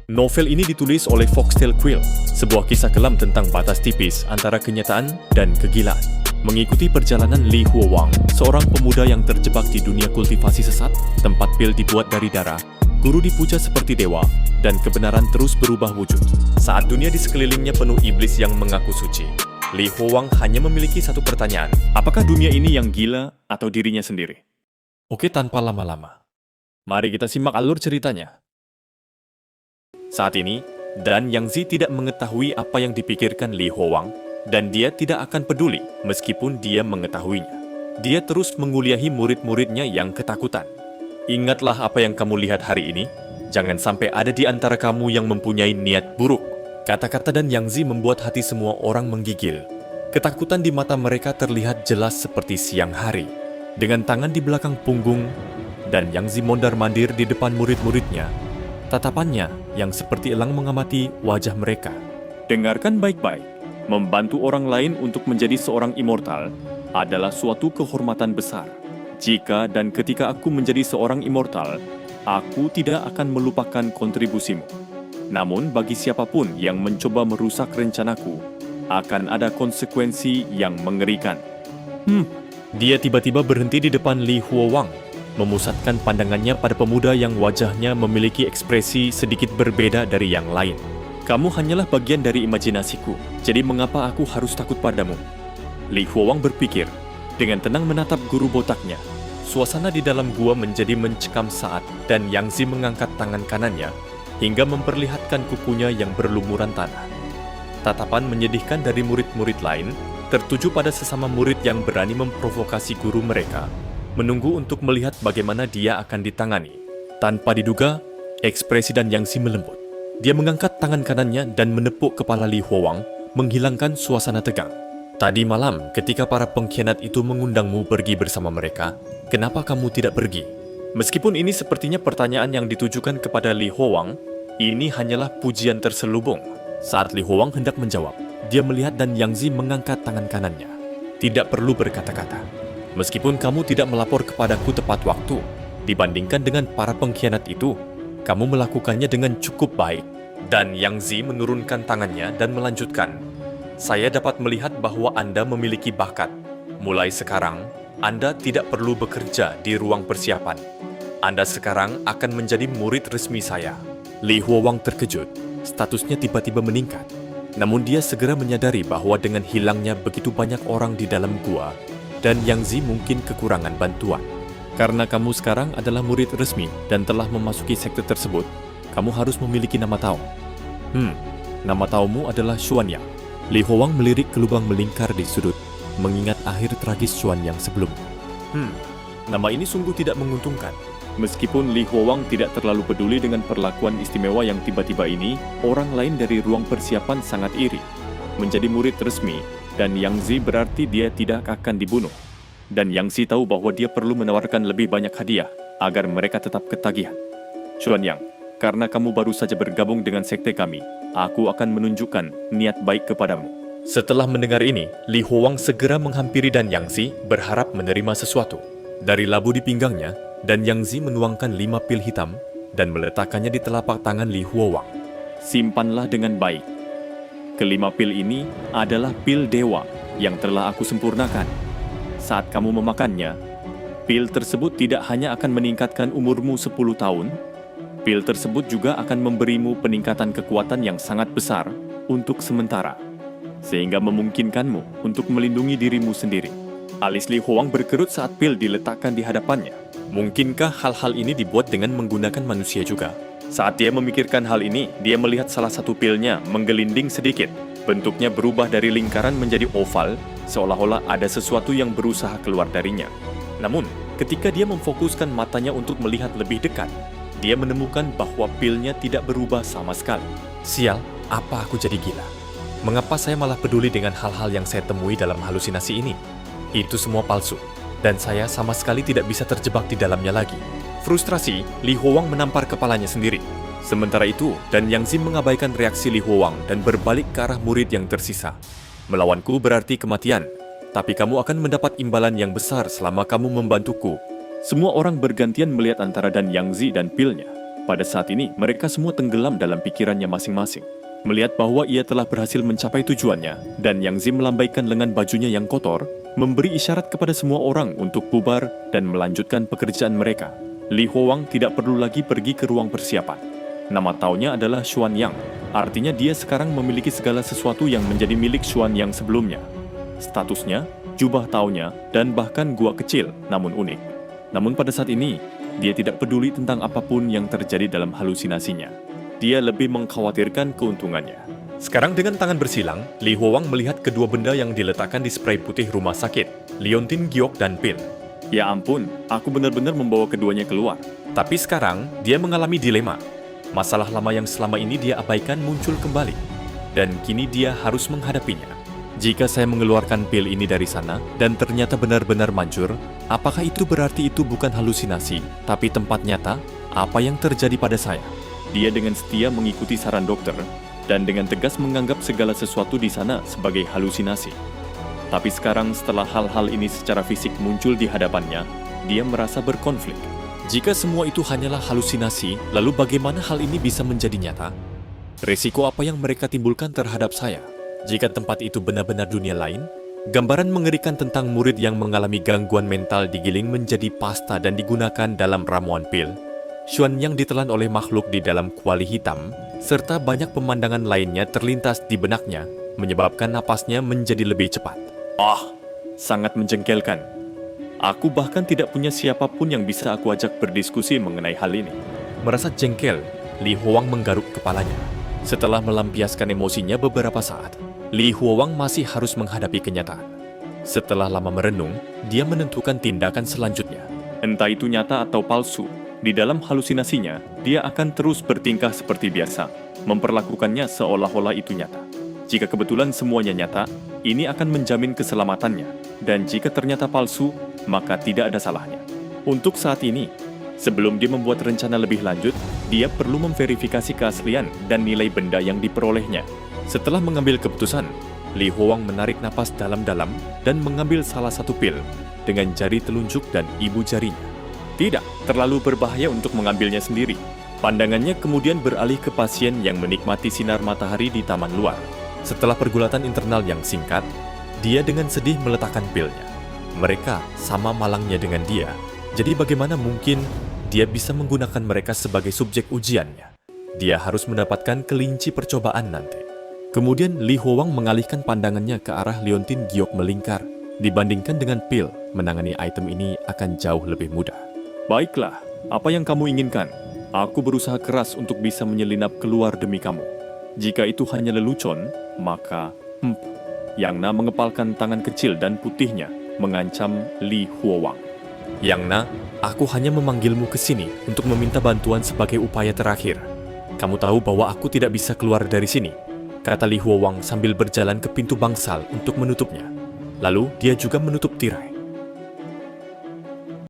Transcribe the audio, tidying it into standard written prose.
Novel ini ditulis oleh Foxtail Quill, sebuah kisah kelam tentang batas tipis antara kenyataan dan kegilaan. Mengikuti perjalanan Li Huowang, seorang pemuda yang terjebak di dunia kultivasi sesat, tempat pil dibuat dari darah, guru dipuja seperti dewa, dan kebenaran terus berubah wujud. Saat dunia di sekelilingnya penuh iblis yang mengaku suci, Li Huowang hanya memiliki satu pertanyaan, apakah dunia ini yang gila atau dirinya sendiri? Oke, tanpa lama-lama, mari kita simak alur ceritanya. Saat ini, Dan Yangzi tidak mengetahui apa yang dipikirkan Li Huowang, dan dia tidak akan peduli meskipun dia mengetahuinya. Dia terus menguliahi murid-muridnya yang ketakutan. Ingatlah apa yang kamu lihat hari ini, jangan sampai ada di antara kamu yang mempunyai niat buruk. Kata-kata Dan Yangzi membuat hati semua orang menggigil. Ketakutan di mata mereka terlihat jelas seperti siang hari. Dengan tangan di belakang punggung, Dan Yangzi mondar-mandir di depan murid-muridnya. Tatapannya yang seperti elang mengamati wajah mereka. Dengarkan baik-baik, membantu orang lain untuk menjadi seorang immortal adalah suatu kehormatan besar. Jika dan ketika aku menjadi seorang immortal, aku tidak akan melupakan kontribusimu. Namun bagi siapapun yang mencoba merusak rencanaku, akan ada konsekuensi yang mengerikan. Dia tiba-tiba berhenti di depan Li Huowang, memusatkan pandangannya pada pemuda yang wajahnya memiliki ekspresi sedikit berbeda dari yang lain. Kamu hanyalah bagian dari imajinasiku, jadi mengapa aku harus takut padamu? Li Huowang berpikir, dengan tenang menatap guru botaknya. Suasana di dalam gua menjadi mencekam saat Dan Yangzi mengangkat tangan kanannya, hingga memperlihatkan kukunya yang berlumuran tanah. Tatapan menyedihkan dari murid-murid lain, tertuju pada sesama murid yang berani memprovokasi guru mereka, menunggu untuk melihat bagaimana dia akan ditangani. Tanpa diduga, ekspresi Dan Yangzi melembut. Dia mengangkat tangan kanannya dan menepuk kepala Li Huowang, menghilangkan suasana tegang. Tadi malam, ketika para pengkhianat itu mengundangmu pergi bersama mereka, kenapa kamu tidak pergi? Meskipun ini sepertinya pertanyaan yang ditujukan kepada Li Huowang, ini hanyalah pujian terselubung. Saat Li Huowang hendak menjawab, dia melihat Dan Yangzi mengangkat tangan kanannya. Tidak perlu berkata-kata. Meskipun kamu tidak melapor kepadaku tepat waktu, dibandingkan dengan para pengkhianat itu, kamu melakukannya dengan cukup baik. Dan Yangzi menurunkan tangannya dan melanjutkan, saya dapat melihat bahwa Anda memiliki bakat. Mulai sekarang, Anda tidak perlu bekerja di ruang persiapan. Anda sekarang akan menjadi murid resmi saya. Li Huowang terkejut, statusnya tiba-tiba meningkat. Namun dia segera menyadari bahwa dengan hilangnya begitu banyak orang di dalam gua, Dan Yangzi mungkin kekurangan bantuan. Karena kamu sekarang adalah murid resmi dan telah memasuki sekte tersebut, kamu harus memiliki nama Tao. Nama Taomu adalah Xuanyang. Li Huowang melirik ke lubang melingkar di sudut, mengingat akhir tragis Xuanyang sebelumnya. Nama ini sungguh tidak menguntungkan. Meskipun Li Huowang tidak terlalu peduli dengan perlakuan istimewa yang tiba-tiba ini, orang lain dari ruang persiapan sangat iri. Menjadi murid resmi, Dan Yangzi berarti dia tidak akan dibunuh. Dan Yangzi tahu bahwa dia perlu menawarkan lebih banyak hadiah agar mereka tetap ketagihan. Xuanyang, karena kamu baru saja bergabung dengan sekte kami, aku akan menunjukkan niat baik kepadamu. Setelah mendengar ini, Li Huowang segera menghampiri Dan Yangzi berharap menerima sesuatu. Dari labu di pinggangnya, Dan Yangzi menuangkan 5 pil hitam dan meletakkannya di telapak tangan Li Huowang. Simpanlah dengan baik. Kelima pil ini adalah pil dewa yang telah aku sempurnakan. Saat kamu memakannya, pil tersebut tidak hanya akan meningkatkan umurmu 10 tahun, pil tersebut juga akan memberimu peningkatan kekuatan yang sangat besar untuk sementara, sehingga memungkinkanmu untuk melindungi dirimu sendiri. Alis Li Huowang berkerut saat pil diletakkan di hadapannya. Mungkinkah hal-hal ini dibuat dengan menggunakan manusia juga? Saat dia memikirkan hal ini, dia melihat salah satu pilnya menggelinding sedikit. Bentuknya berubah dari lingkaran menjadi oval, seolah-olah ada sesuatu yang berusaha keluar darinya. Namun, ketika dia memfokuskan matanya untuk melihat lebih dekat, dia menemukan bahwa pilnya tidak berubah sama sekali. Sial, apa aku jadi gila? Mengapa saya malah peduli dengan hal-hal yang saya temui dalam halusinasi ini? Itu semua palsu, dan saya sama sekali tidak bisa terjebak di dalamnya lagi. Frustrasi, Li Huowang menampar kepalanya sendiri. Sementara itu, Dan Yangzi mengabaikan reaksi Li Huowang dan berbalik ke arah murid yang tersisa. Melawanku berarti kematian, tapi kamu akan mendapat imbalan yang besar selama kamu membantuku. Semua orang bergantian melihat antara Dan Yangzi dan pilnya. Pada saat ini, mereka semua tenggelam dalam pikirannya masing-masing. Melihat bahwa ia telah berhasil mencapai tujuannya, dan Yang Zi melambaikan lengan bajunya yang kotor, memberi isyarat kepada semua orang untuk bubar dan melanjutkan pekerjaan mereka. Li Huowang tidak perlu lagi pergi ke ruang persiapan. Nama taunya adalah Xuan Yang, artinya dia sekarang memiliki segala sesuatu yang menjadi milik Xuan Yang sebelumnya. Statusnya, jubah taunya, dan bahkan gua kecil, namun unik. Namun pada saat ini, dia tidak peduli tentang apapun yang terjadi dalam halusinasinya. Dia lebih mengkhawatirkan keuntungannya. Sekarang dengan tangan bersilang, Li Huowang melihat kedua benda yang diletakkan di spray putih rumah sakit, liontin giok dan pil. Ya ampun, aku benar-benar membawa keduanya keluar. Tapi sekarang, dia mengalami dilema. Masalah lama yang selama ini dia abaikan muncul kembali. Dan kini dia harus menghadapinya. Jika saya mengeluarkan pil ini dari sana, dan ternyata benar-benar manjur, apakah itu berarti itu bukan halusinasi, tapi tempat nyata? Apa yang terjadi pada saya? Dia dengan setia mengikuti saran dokter, dan dengan tegas menganggap segala sesuatu di sana sebagai halusinasi. Tapi sekarang setelah hal-hal ini secara fisik muncul di hadapannya, dia merasa berkonflik. Jika semua itu hanyalah halusinasi, lalu bagaimana hal ini bisa menjadi nyata? Risiko apa yang mereka timbulkan terhadap saya? Jika tempat itu benar-benar dunia lain, gambaran mengerikan tentang murid yang mengalami gangguan mental digiling menjadi pasta dan digunakan dalam ramuan pil. Xuan yang ditelan oleh makhluk di dalam kuali hitam, serta banyak pemandangan lainnya terlintas di benaknya, menyebabkan napasnya menjadi lebih cepat. Sangat menjengkelkan. Aku bahkan tidak punya siapapun yang bisa aku ajak berdiskusi mengenai hal ini. Merasa jengkel, Li Huowang menggaruk kepalanya. Setelah melampiaskan emosinya beberapa saat, Li Huowang masih harus menghadapi kenyataan. Setelah lama merenung, dia menentukan tindakan selanjutnya. Entah itu nyata atau palsu, di dalam halusinasinya, dia akan terus bertingkah seperti biasa, memperlakukannya seolah-olah itu nyata. Jika kebetulan semuanya nyata, ini akan menjamin keselamatannya. Dan jika ternyata palsu, maka tidak ada salahnya. Untuk saat ini, sebelum dia membuat rencana lebih lanjut, dia perlu memverifikasi keaslian dan nilai benda yang diperolehnya. Setelah mengambil keputusan, Li Huowang menarik napas dalam-dalam dan mengambil salah satu pil dengan jari telunjuk dan ibu jarinya. Tidak, terlalu berbahaya untuk mengambilnya sendiri. Pandangannya kemudian beralih ke pasien yang menikmati sinar matahari di taman luar. Setelah pergulatan internal yang singkat, dia dengan sedih meletakkan pilnya. Mereka sama malangnya dengan dia, jadi bagaimana mungkin dia bisa menggunakan mereka sebagai subjek ujiannya? Dia harus mendapatkan kelinci percobaan nanti. Kemudian Li Huowang mengalihkan pandangannya ke arah liontin giok melingkar. Dibandingkan dengan pil, menangani item ini akan jauh lebih mudah. Baiklah, apa yang kamu inginkan? Aku berusaha keras untuk bisa menyelinap keluar demi kamu. Jika itu hanya lelucon, maka Yang Na mengepalkan tangan kecil dan putihnya, mengancam Li Huowang. Yang Na, aku hanya memanggilmu ke sini untuk meminta bantuan sebagai upaya terakhir. Kamu tahu bahwa aku tidak bisa keluar dari sini, kata Li Huowang sambil berjalan ke pintu bangsal untuk menutupnya. Lalu dia juga menutup tirai.